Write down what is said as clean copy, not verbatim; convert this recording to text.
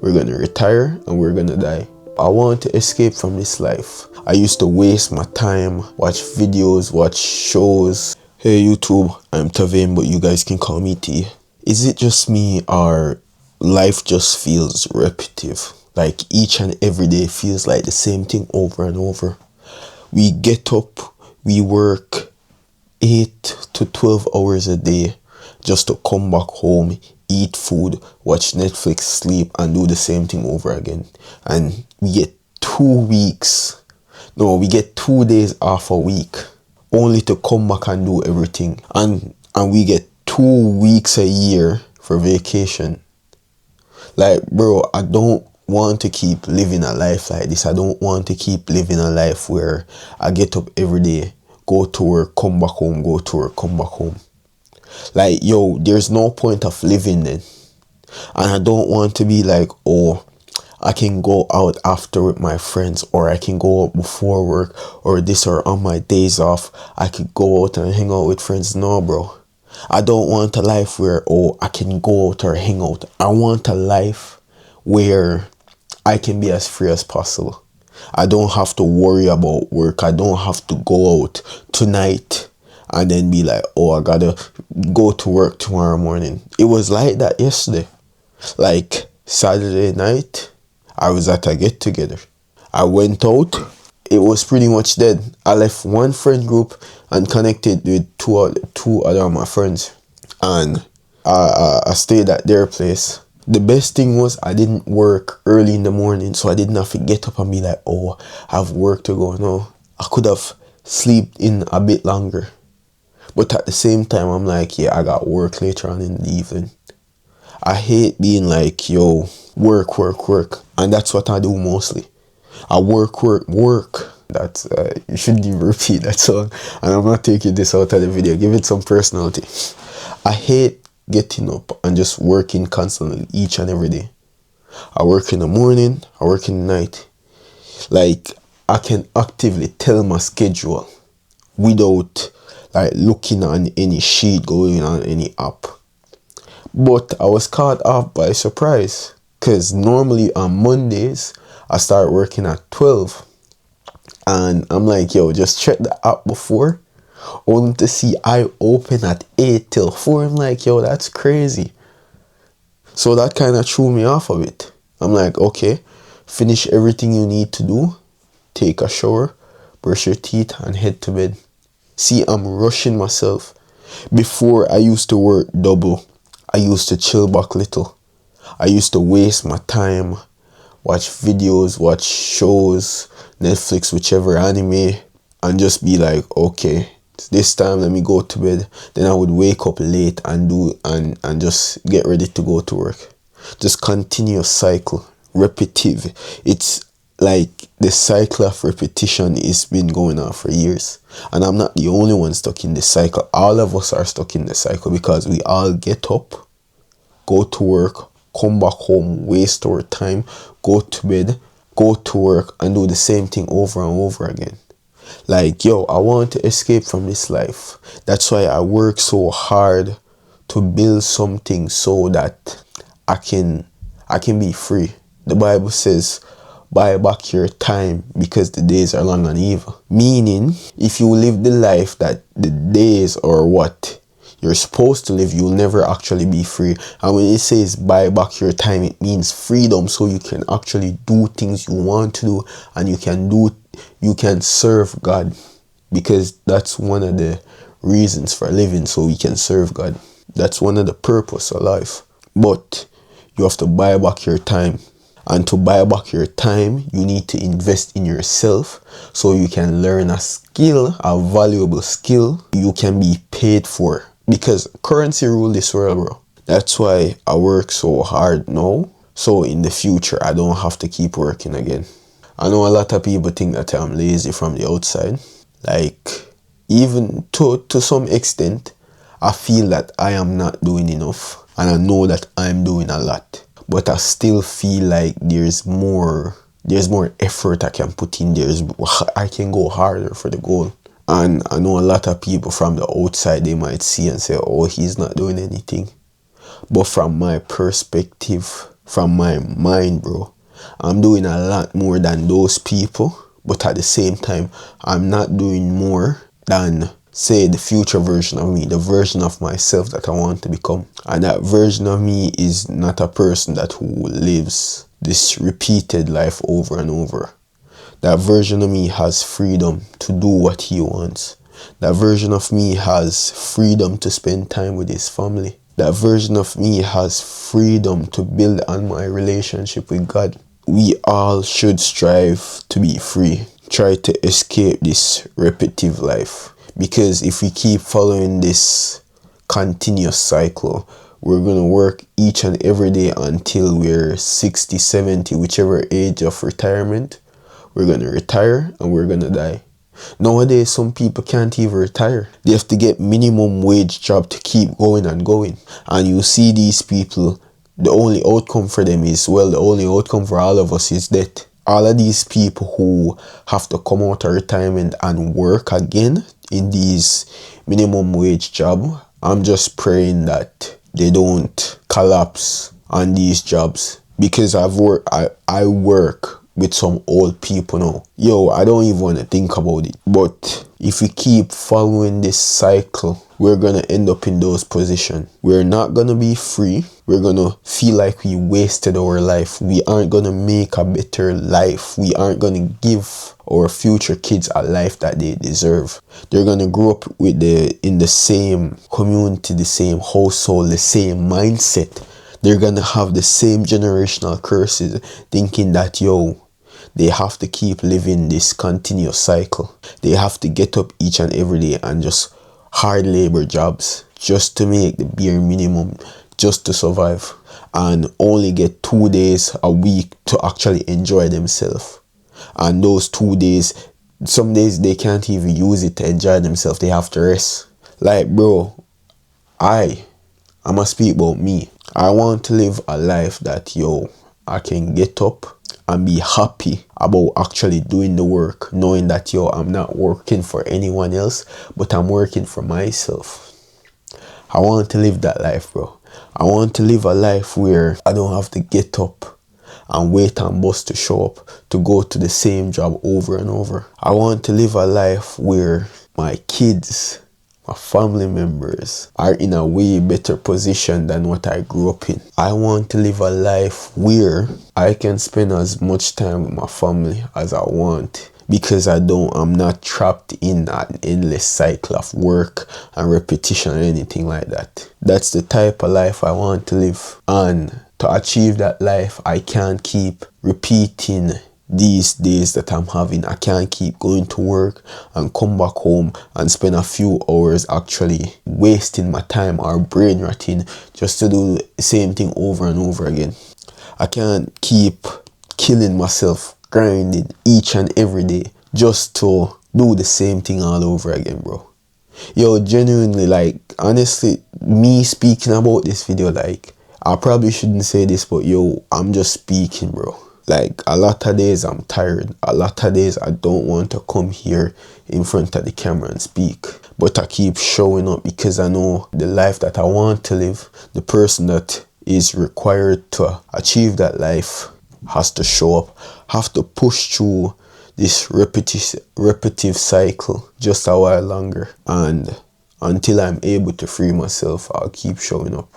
we're gonna retire, and we're gonna die. I want to escape from this life. I used to waste my time, watch videos, watch shows. Hey YouTube, I'm Tavane, but you guys can call me T. Is it just me, or life just feels repetitive? Like each and every day feels like the same thing over and over. We get up, we work 8 to 12 hours a day just to come back home, eat food, watch Netflix, sleep, and do the same thing over again. And we get 2 days off a week, only to come back and do everything. And we get 2 weeks a year for vacation. Like, bro, I don't want to keep living a life like this. I don't want to keep living a life where I get up every day, go to work, come back home, go to work, come back home. Like, yo, there's no point of living then. And I don't want to be like, oh, I can go out after with my friends, or I can go out before work, or this, or on my days off, I could go out and hang out with friends. No, bro. I don't want a life where, oh, I can go out or hang out. I want a life where I can be as free as possible. I don't have to worry about work. I don't have to go out tonight and then be like, oh, I gotta go to work tomorrow morning. It was like that yesterday. Like Saturday night, I was at a get together. I went out. It was pretty much dead. I left one friend group and connected with two other of my friends, and I stayed at their place. The best thing was I didn't work early in the morning, so I didn't have to get up and be like, oh, I have work to go. No, I could have slept in a bit longer. But at the same time, I'm like, yeah, I got work later on in the evening. I hate being like, yo, work. And that's what I do mostly. I work. That's, you shouldn't even repeat that song. And I'm not taking this out of the video. Give it some personality. I hate getting up and just working constantly each and every day. I work in the morning, I work in the night. Like, I can actively tell my schedule without like looking on any sheet, going on any app. But I was caught off by surprise, because normally on Mondays I start working at 12, and I'm like, yo, just check the app before, only to see I open at 8 till 4. I'm like, yo, that's crazy. So that kind of threw me off of it. I'm like, okay, finish everything you need to do, take a shower, brush your teeth, and head to bed. See, I'm rushing myself. Before, I used to work double. I used to chill back little. I used to waste my time, watch videos, watch shows, Netflix, whichever anime, and just be like, okay, this time let me go to bed. Then I would wake up late and just get ready to go to work. Just continuous cycle, repetitive. It's like the cycle of repetition has been going on for years. And I'm not the only one stuck in this cycle. All of us are stuck in the cycle, because we all get up, go to work, come back home, waste our time, go to bed, go to work, and do the same thing over and over again. Like, yo, I want to escape from this life. That's why I work so hard to build something so that I can be free. The Bible says, buy back your time, because the days are long and evil. Meaning, if you live the life that the days or what you're supposed to live, you'll never actually be free. And when it says buy back your time, it means freedom, so you can actually do things you want to do, and you can serve God, because that's one of the reasons for living, so we can serve God. That's one of the purpose of life. But you have to buy back your time. And to buy back your time, you need to invest in yourself, so you can learn a skill, a valuable skill you can be paid for. Because currency rule this world, bro. That's why I work so hard now, so in the future I don't have to keep working again. I know a lot of people think that I'm lazy from the outside. Like, even to some extent, I feel that I am not doing enough, and I know that I'm doing a lot. But I still feel like there's more effort I can put in. I can go harder for the goal. And I know a lot of people from the outside, they might see and say, oh, he's not doing anything. But from my perspective, from my mind, bro. I'm doing a lot more than those people, but at the same time, I'm not doing more than, say, the future version of me, the version of myself that I want to become. And that version of me is not a person that who lives this repeated life over and over. That version of me has freedom to do what he wants. That version of me has freedom to spend time with his family. That version of me has freedom to build on my relationship with God. We all should strive to be free. Try to escape this repetitive life. Because if we keep following this continuous cycle, we're going to work each and every day until we're 60, 70, whichever age of retirement. We're going to retire and we're going to die. Nowadays, some people can't even retire. They have to get minimum wage job to keep going and going. And you see these people, the only outcome for them is, well, the only outcome for all of us is death. All of these people who have to come out of retirement and work again in these minimum wage job, I'm just praying that they don't collapse on these jobs. Because I work with some old people now. Yo, I don't even want to think about it. But if we keep following this cycle, we're going to end up in those positions. We're not going to be free. We're going to feel like we wasted our life. We aren't going to make a better life. We aren't going to give our future kids a life that they deserve. They're going to grow up in the same community, the same household, the same mindset. They're going to have the same generational curses, thinking that, yo, they have to keep living this continuous cycle. They have to get up each and every day and just hard labor jobs just to make the bare minimum, just to survive, and only get 2 days a week to actually enjoy themselves. And those 2 days, some days they can't even use it to enjoy themselves. They have to rest. Like, bro, I'm gonna speak about me. I want to live a life that, yo, I can get up and be happy about actually doing the work, knowing that, yo, I'm not working for anyone else, but I'm working for myself. I want to live that life, bro. I want to live a life where I don't have to get up and wait and bus to show up to go to the same job over and over. I want to live a life where my kids, my family members are in a way better position than what I grew up in. I want to live a life where I can spend as much time with my family as I want, because I'm not trapped in an endless cycle of work and repetition or anything like that. That's the type of life I want to live. And to achieve that life, I can't keep repeating these days that I'm having. I can't keep going to work and come back home and spend a few hours actually wasting my time or brain rotting just to do the same thing over and over again. I can't keep killing myself, grinding each and every day just to do the same thing all over again, bro. Yo, genuinely, like, honestly, me speaking about this video, like, I probably shouldn't say this, but yo, I'm just speaking, bro. Like, a lot of days I'm tired. A lot of days I don't want to come here in front of the camera and speak. But I keep showing up because I know the life that I want to live, the person that is required to achieve that life has to show up, have to push through this repetitive cycle just a while longer. And until I'm able to free myself, I'll keep showing up.